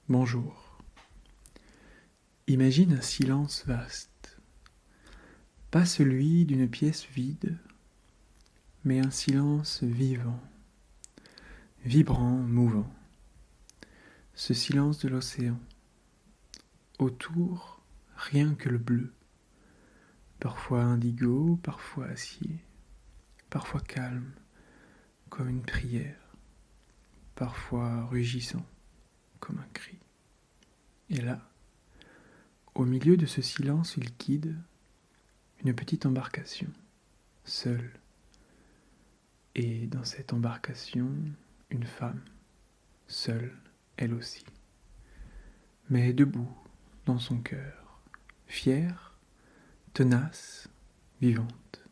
Bonjour. Imagine un silence vaste, pas celui d'une pièce vide, mais un silence vivant, vibrant, mouvant. Ce silence de l'océan. Autour, rien que le bleu, parfois indigo, parfois acier, parfois calme, comme une prière, parfois rugissant, comme un cri. Et là, au milieu de ce silence liquide, une petite embarcation, seule. Et dans cette embarcation, une femme, seule, elle aussi. Mais debout, dans son cœur, fière, tenace, vivante.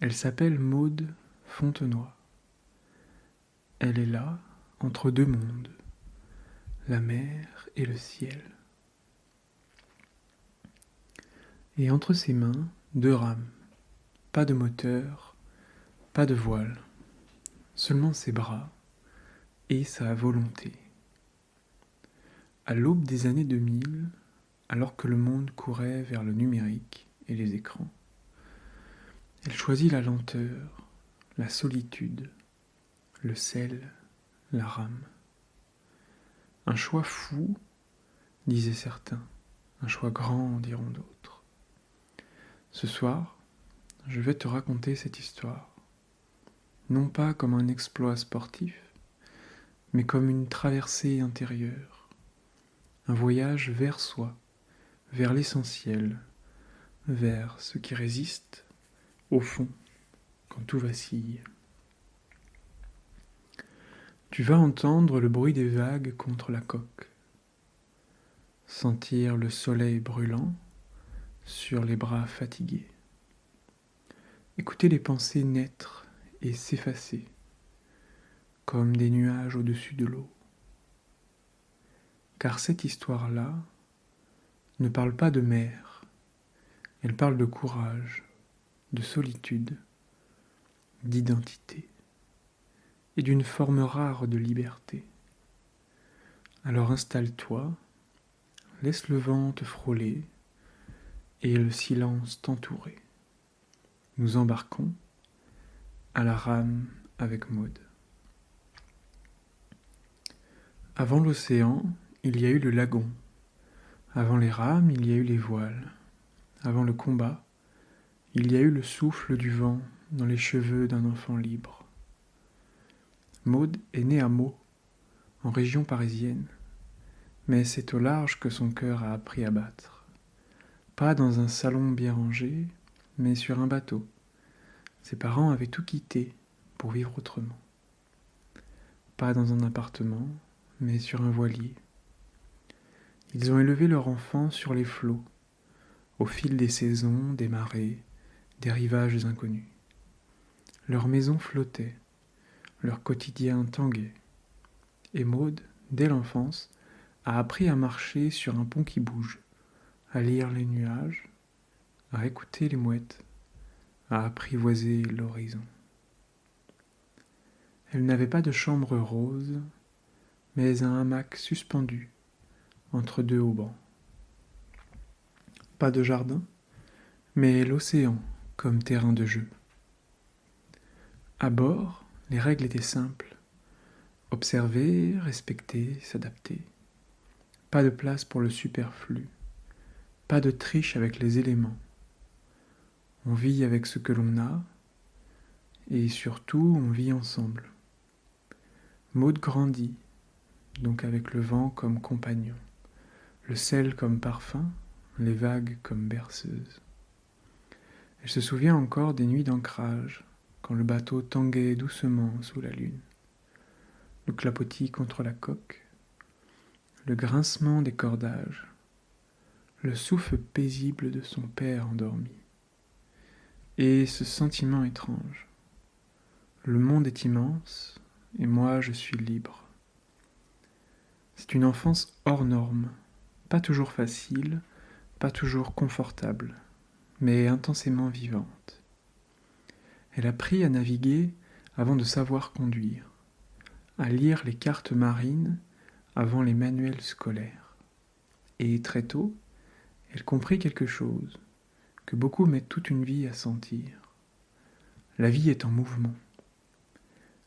Elle s'appelle Maude Fontenoy. Elle est là, entre deux mondes, la mer et le ciel. Et entre ses mains, deux rames, pas de moteur, pas de voile, seulement ses bras et sa volonté. À l'aube des années 2000, alors que le monde courait vers le numérique et les écrans, elle choisit la lenteur, la solitude, le sel, la rame. Un choix fou, disaient certains, un choix grand, diront d'autres. Ce soir, je vais te raconter cette histoire, non pas comme un exploit sportif, mais comme une traversée intérieure, un voyage vers soi, vers l'essentiel, vers ce qui résiste, au fond, quand tout vacille. Tu vas entendre le bruit des vagues contre la coque, sentir le soleil brûlant sur les bras fatigués, écouter les pensées naître et s'effacer, comme des nuages au-dessus de l'eau. Car cette histoire-là ne parle pas de mer, elle parle de courage, de solitude, d'identité et d'une forme rare de liberté. Alors installe-toi, laisse le vent te frôler et le silence t'entourer. Nous embarquons à la rame avec Maude. Avant l'océan, il y a eu le lagon. Avant les rames, il y a eu les voiles. Avant le combat, il y a eu le souffle du vent dans les cheveux d'un enfant libre. Maude est née à Meaux, en région parisienne, mais c'est au large que son cœur a appris à battre. Pas dans un salon bien rangé, mais sur un bateau. Ses parents avaient tout quitté pour vivre autrement. Pas dans un appartement, mais sur un voilier. Ils ont élevé leur enfant sur les flots, au fil des saisons, des marées, des rivages inconnus. Leur maison flottait, leur quotidien tanguait. Et Maude, dès l'enfance, a appris à marcher sur un pont qui bouge, à lire les nuages, à écouter les mouettes, à apprivoiser l'horizon. Elle n'avait pas de chambre rose, mais un hamac suspendu entre deux haubans. Pas de jardin, mais l'océan comme terrain de jeu. À bord, les règles étaient simples. Observer, respecter, s'adapter. Pas de place pour le superflu. Pas de triche avec les éléments. On vit avec ce que l'on a, et surtout on vit ensemble. Maude grandit, donc avec le vent comme compagnon, le sel comme parfum, les vagues comme berceuse. Elle se souvient encore des nuits d'ancrage, quand le bateau tanguait doucement sous la lune. Le clapotis contre la coque, le grincement des cordages, le souffle paisible de son père endormi. Et ce sentiment étrange. Le monde est immense, et moi je suis libre. C'est une enfance hors norme, pas toujours facile, pas toujours confortable, mais intensément vivante. Elle a appris à naviguer avant de savoir conduire, à lire les cartes marines avant les manuels scolaires. Et très tôt, elle comprit quelque chose que beaucoup mettent toute une vie à sentir. La vie est en mouvement.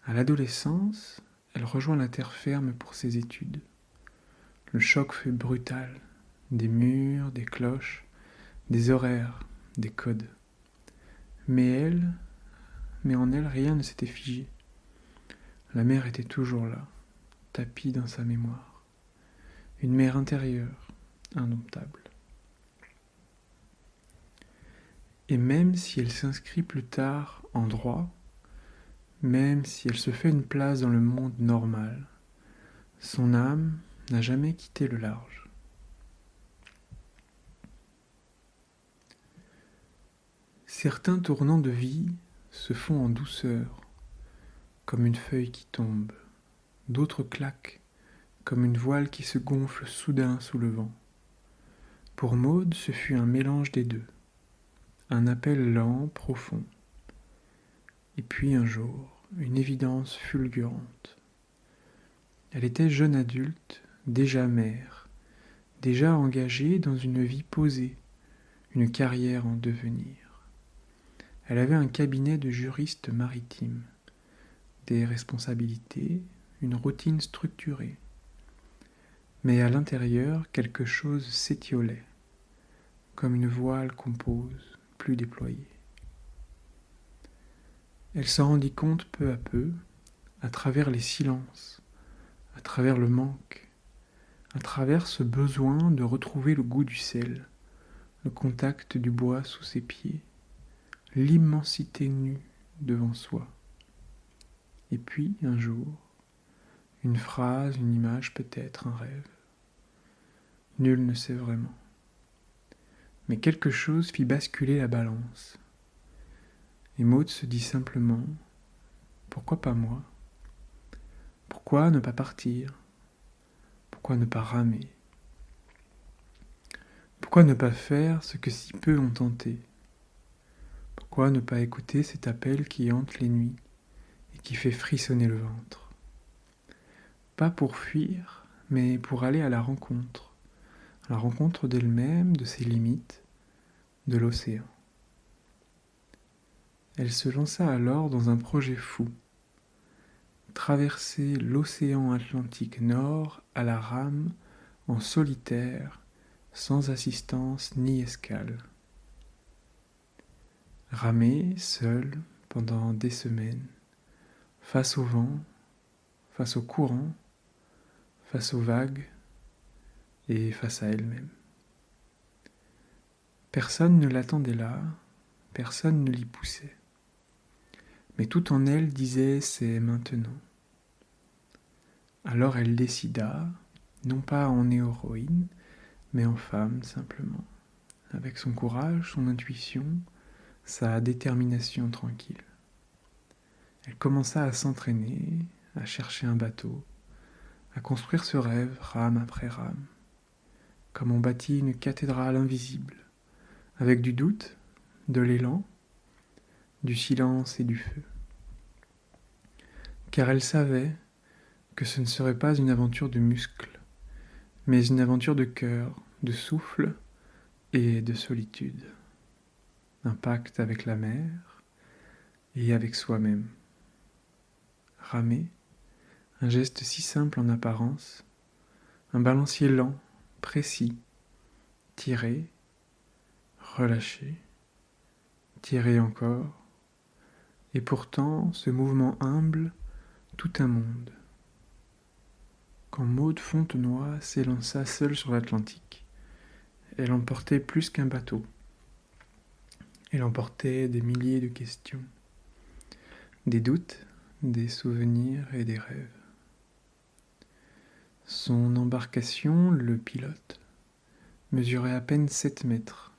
À l'adolescence, elle rejoint la terre ferme pour ses études. Le choc fut brutal. Des murs, des cloches, des horaires, des codes. Mais en elle, rien ne s'était figé. La mer était toujours là, tapie dans sa mémoire. Une mer intérieure, indomptable. Et même si elle s'inscrit plus tard en droit, même si elle se fait une place dans le monde normal, son âme n'a jamais quitté le large. Certains tournants de vie se font en douceur, comme une feuille qui tombe. D'autres claquent, comme une voile qui se gonfle soudain sous le vent. Pour Maud, ce fut un mélange des deux, un appel lent, profond. Et puis un jour, une évidence fulgurante. Elle était jeune adulte, déjà mère, déjà engagée dans une vie posée, une carrière en devenir. Elle avait un cabinet de juriste maritime, des responsabilités, une routine structurée. Mais à l'intérieur, quelque chose s'étiolait, comme une voile qu'on pose, plus déployée. Elle s'en rendit compte peu à peu, à travers les silences, à travers le manque, à travers ce besoin de retrouver le goût du sel, le contact du bois sous ses pieds, l'immensité nue devant soi. Et puis, un jour, une phrase, une image, peut-être un rêve. Nul ne sait vraiment. Mais quelque chose fit basculer la balance. Et Maud se dit simplement, pourquoi pas moi? Pourquoi ne pas partir? Pourquoi ne pas ramer? Pourquoi ne pas faire ce que si peu ont tenté? Pourquoi ne pas écouter cet appel qui hante les nuits et qui fait frissonner le ventre? Pas pour fuir, mais pour aller à la rencontre d'elle-même, de ses limites, de l'océan. Elle se lança alors dans un projet fou, traverser l'océan Atlantique Nord à la rame, en solitaire, sans assistance ni escale. Ramer seule pendant des semaines, face au vent, face au courant, face aux vagues et face à elle-même. Personne ne l'attendait là, personne ne l'y poussait. Mais tout en elle disait « c'est maintenant ». Alors elle décida, non pas en héroïne, mais en femme simplement, avec son courage, son intuition, sa détermination tranquille. Elle commença à s'entraîner, à chercher un bateau, à construire ce rêve rame après rame, comme on bâtit une cathédrale invisible, avec du doute, de l'élan, du silence et du feu. Car elle savait que ce ne serait pas une aventure de muscles, mais une aventure de cœur, de souffle et de solitude. Un pacte avec la mer et avec soi-même. Ramer, un geste si simple en apparence, un balancier lent, précis, tirer, relâcher, tirer encore, et pourtant ce mouvement humble, tout un monde. Quand Maud Fontenoy s'élança seule sur l'Atlantique, elle emportait plus qu'un bateau. Elle emportait des milliers de questions, des doutes, des souvenirs et des rêves. Son embarcation, le pilote, mesurait à peine 7 mètres.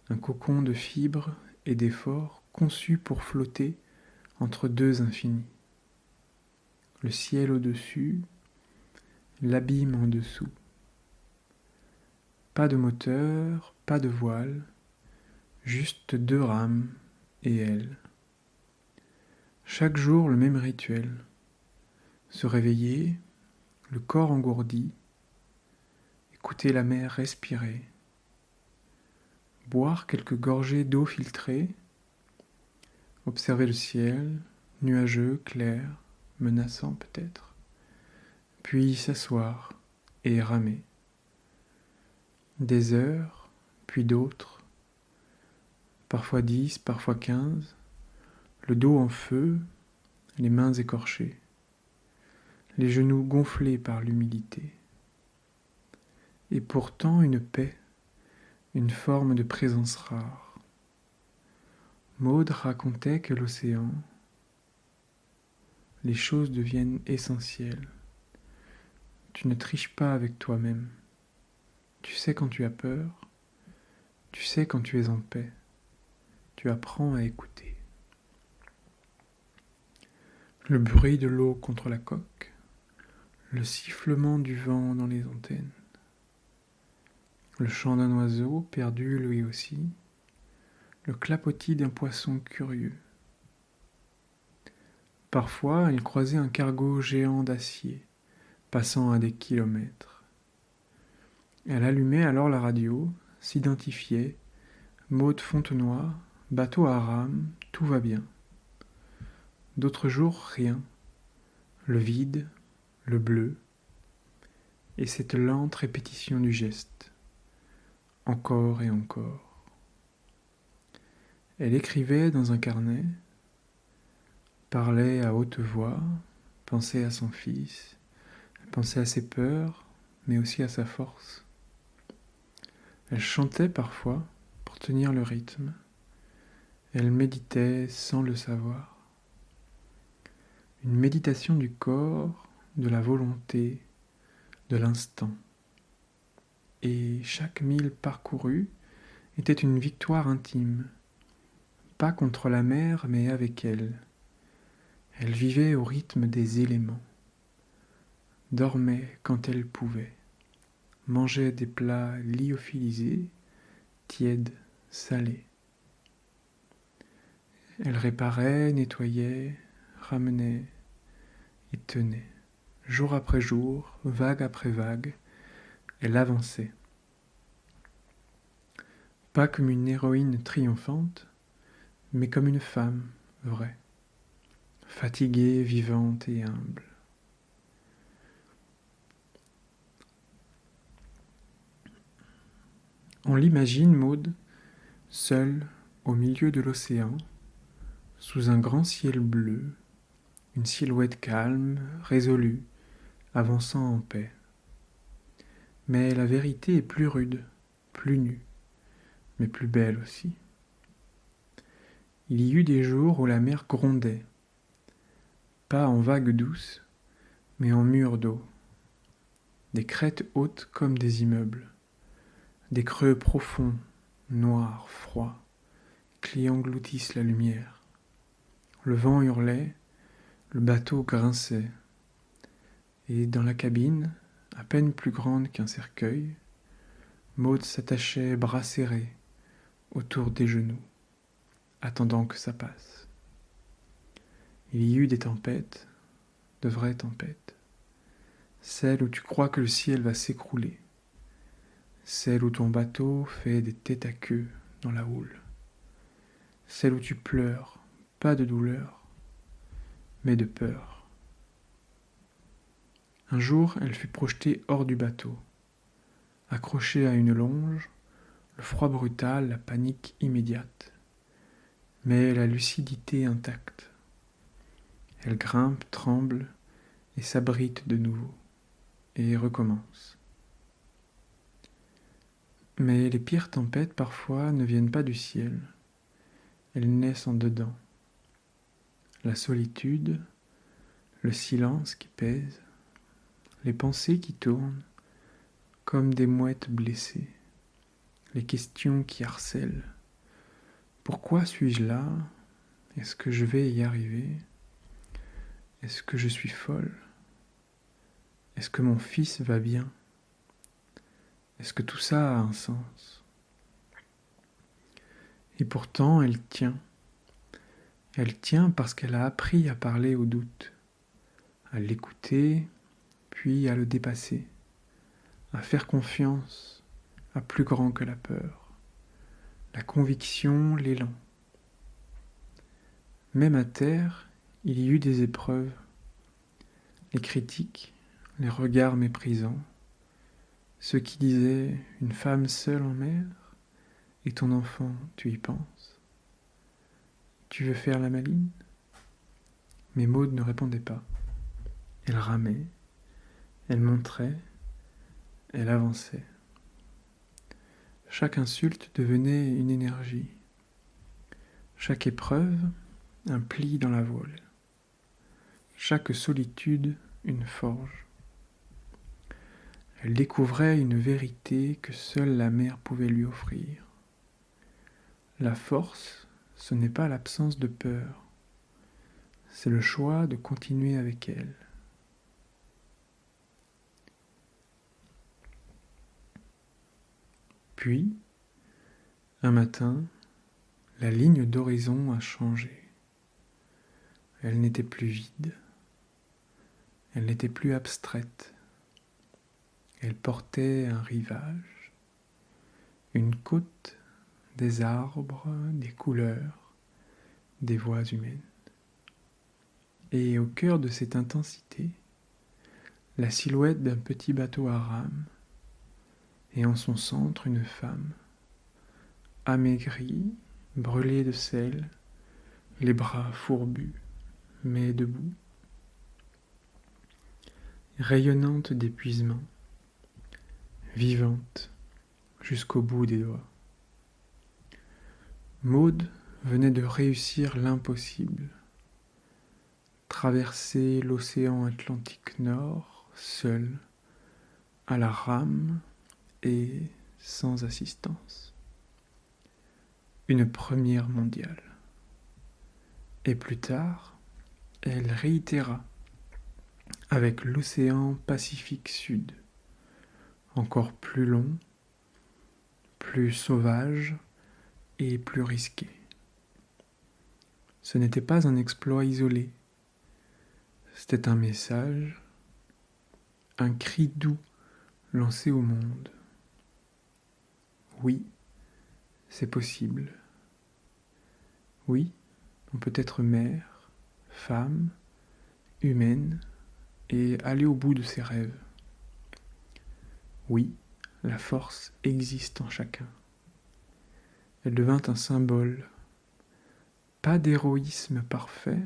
Un cocon de fibres et d'efforts conçu pour flotter entre deux infinis. Le ciel au-dessus, l'abîme en dessous. Pas de moteur, pas de voile, juste 2 rames et elle. Chaque jour le même rituel. Se réveiller, le corps engourdi, écouter la mer respirer, boire quelques gorgées d'eau filtrée, observer le ciel, nuageux, clair, menaçant peut-être, puis s'asseoir et ramer. Des heures, puis d'autres, parfois 10, parfois 15, le dos en feu, les mains écorchées, les genoux gonflés par l'humidité. Et pourtant une paix, une forme de présence rare. Maud racontait que l'océan, les choses deviennent essentielles. Tu ne triches pas avec toi-même. Tu sais quand tu as peur, tu sais quand tu es en paix. Tu apprends à écouter. Le bruit de l'eau contre la coque, le sifflement du vent dans les antennes, le chant d'un oiseau perdu lui aussi, le clapotis d'un poisson curieux. Parfois, elle croisait un cargo géant d'acier, passant à des kilomètres. Elle allumait alors la radio, s'identifiait, Maud Fontenoy, bateau à rame, tout va bien. D'autres jours, rien. Le vide, le bleu, et cette lente répétition du geste. Encore et encore. Elle écrivait dans un carnet, parlait à haute voix, pensait à son fils, pensait à ses peurs, mais aussi à sa force. Elle chantait parfois pour tenir le rythme. Elle méditait sans le savoir. Une méditation du corps, de la volonté, de l'instant. Et chaque mille parcouru était une victoire intime, pas contre la mer, mais avec elle. Elle vivait au rythme des éléments, dormait quand elle pouvait, mangeait des plats lyophilisés, tièdes, salés. Elle réparait, nettoyait, ramenait et tenait. Jour après jour, vague après vague, elle avançait. Pas comme une héroïne triomphante, mais comme une femme vraie, fatiguée, vivante et humble. On l'imagine, Maud, seule au milieu de l'océan, sous un grand ciel bleu, une silhouette calme, résolue, avançant en paix. Mais la vérité est plus rude, plus nue, mais plus belle aussi. Il y eut des jours où la mer grondait, pas en vagues douces, mais en murs d'eau, des crêtes hautes comme des immeubles, des creux profonds, noirs, froids, qui engloutissent la lumière. Le vent hurlait, le bateau grinçait, et dans la cabine, à peine plus grande qu'un cercueil, Maud s'attachait bras serrés autour des genoux, attendant que ça passe. Il y eut des tempêtes, de vraies tempêtes, celles où tu crois que le ciel va s'écrouler, celles où ton bateau fait des têtes à queue dans la houle, celles où tu pleures, pas de douleur, mais de peur. Un jour, elle fut projetée hors du bateau, accrochée à une longe, le froid brutal, la panique immédiate, mais la lucidité intacte. Elle grimpe, tremble et s'abrite de nouveau, et recommence. Mais les pires tempêtes parfois ne viennent pas du ciel, elles naissent en dedans. La solitude, le silence qui pèse, les pensées qui tournent comme des mouettes blessées, les questions qui harcèlent. Pourquoi suis-je là? Est-ce que je vais y arriver? Est-ce que je suis folle? Est-ce que mon fils va bien? Est-ce que tout ça a un sens? Et pourtant, elle tient. Elle tient parce qu'elle a appris à parler au doute, à l'écouter, puis à le dépasser, à faire confiance à plus grand que la peur, la conviction, l'élan. Même à terre, il y eut des épreuves, les critiques, les regards méprisants, ceux qui disaient « une femme seule en mer, et ton enfant, tu y penses? Tu veux faire la maline ?» Mais Maud ne répondait pas. Elle ramait, elle montrait, elle avançait. Chaque insulte devenait une énergie. Chaque épreuve, un pli dans la voile. Chaque solitude, une forge. Elle découvrait une vérité que seule la mer pouvait lui offrir. La force, ce n'est pas l'absence de peur, c'est le choix de continuer avec elle. Puis, un matin, la ligne d'horizon a changé. Elle n'était plus vide, elle n'était plus abstraite. Elle portait un rivage, une côte, des arbres, des couleurs, des voix humaines. Et au cœur de cette intensité, la silhouette d'un petit bateau à rames, et en son centre une femme, amaigrie, brûlée de sel, les bras fourbus, mais debout, rayonnante d'épuisement, vivante jusqu'au bout des doigts. Maud venait de réussir l'impossible, traverser l'océan Atlantique Nord, seule, à la rame et sans assistance. Une première mondiale. Et plus tard, elle réitéra avec l'océan Pacifique Sud, encore plus long, plus sauvage et plus risqué. Ce n'était pas un exploit isolé, c'était un message, un cri doux lancé au monde. Oui, c'est possible. Oui, on peut être mère, femme, humaine et aller au bout de ses rêves. Oui, la force existe en chacun. Elle devint un symbole, pas d'héroïsme parfait,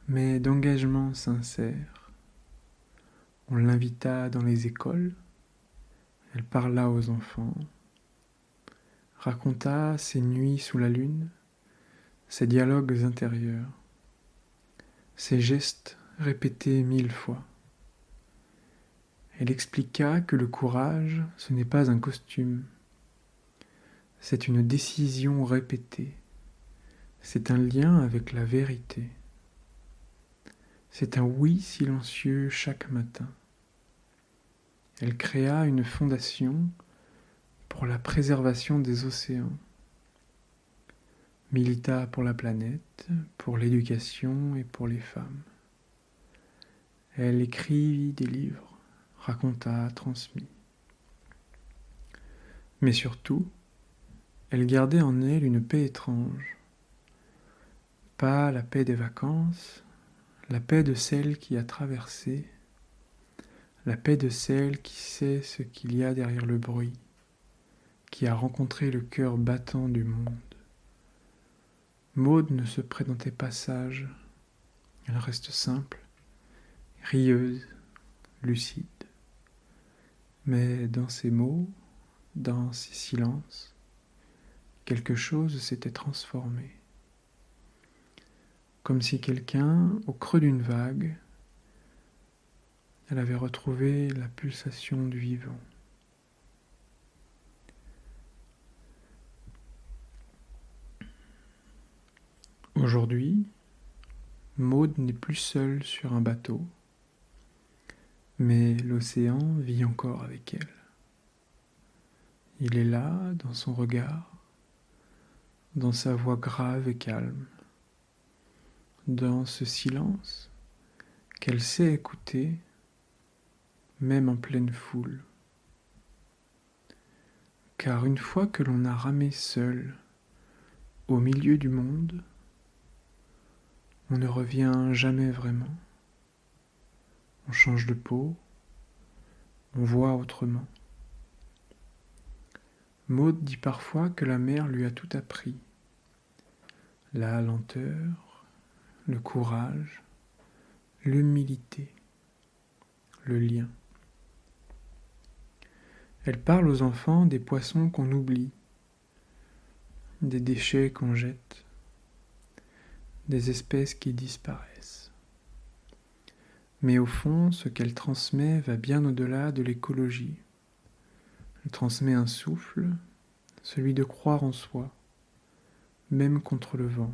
mais d'engagement sincère. On l'invita dans les écoles, elle parla aux enfants, raconta ses nuits sous la lune, ses dialogues intérieurs, ses gestes répétés 1000 fois. Elle expliqua que le courage, ce n'est pas un costume, c'est une décision répétée, c'est un lien avec la vérité, c'est un oui silencieux chaque matin. Elle créa une fondation pour la préservation des océans, milita pour la planète, pour l'éducation et pour les femmes. Elle écrivit des livres, raconta, transmit. Mais surtout, elle gardait en elle une paix étrange. Pas la paix des vacances, la paix de celle qui a traversé, la paix de celle qui sait ce qu'il y a derrière le bruit, qui a rencontré le cœur battant du monde. Maud ne se présentait pas sage, elle reste simple, rieuse, lucide. Mais dans ses mots, dans ses silences, quelque chose s'était transformé. Comme si quelqu'un, au creux d'une vague, elle avait retrouvé la pulsation du vivant. Aujourd'hui, Maud n'est plus seule sur un bateau, mais l'océan vit encore avec elle. Il est là, dans son regard, dans sa voix grave et calme, dans ce silence qu'elle sait écouter même en pleine foule. Car une fois que l'on a ramé seul au milieu du monde, on ne revient jamais vraiment. On change de peau, on voit autrement. Maud dit parfois que la mer lui a tout appris. La lenteur, le courage, l'humilité, le lien. Elle parle aux enfants des poissons qu'on oublie, des déchets qu'on jette, des espèces qui disparaissent. Mais au fond, ce qu'elle transmet va bien au-delà de l'écologie. Elle transmet un souffle, celui de croire en soi, même contre le vent,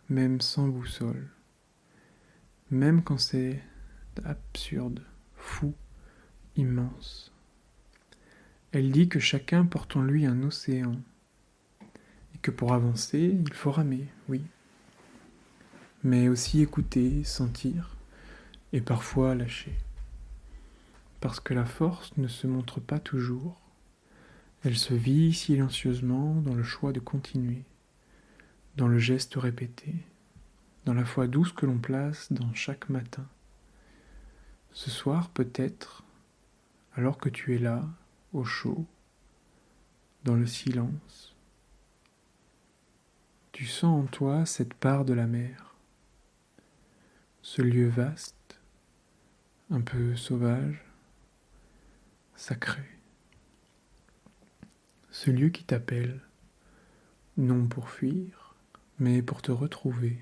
même sans boussole, même quand c'est absurde, fou, immense. Elle dit que chacun porte en lui un océan, et que pour avancer, il faut ramer, oui, mais aussi écouter, sentir, et parfois lâcher. Parce que la force ne se montre pas toujours, elle se vit silencieusement dans le choix de continuer, dans le geste répété, dans la foi douce que l'on place dans chaque matin. Ce soir peut-être, alors que tu es là, au chaud, dans le silence, tu sens en toi cette part de la mer, ce lieu vaste, un peu sauvage, sacré. Ce lieu qui t'appelle, non pour fuir, mais pour te retrouver.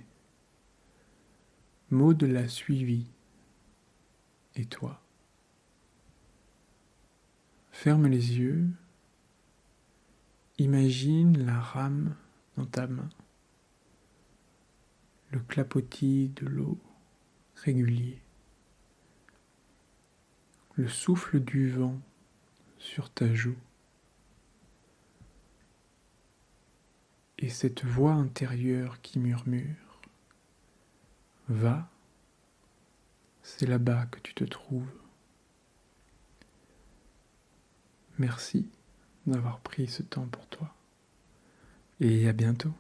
Maud l'a suivi, et toi? Ferme les yeux, imagine la rame dans ta main, le clapotis de l'eau régulier, le souffle du vent sur ta joue, et cette voix intérieure qui murmure « Va, c'est là-bas que tu te trouves ». Merci d'avoir pris ce temps pour toi, et à bientôt.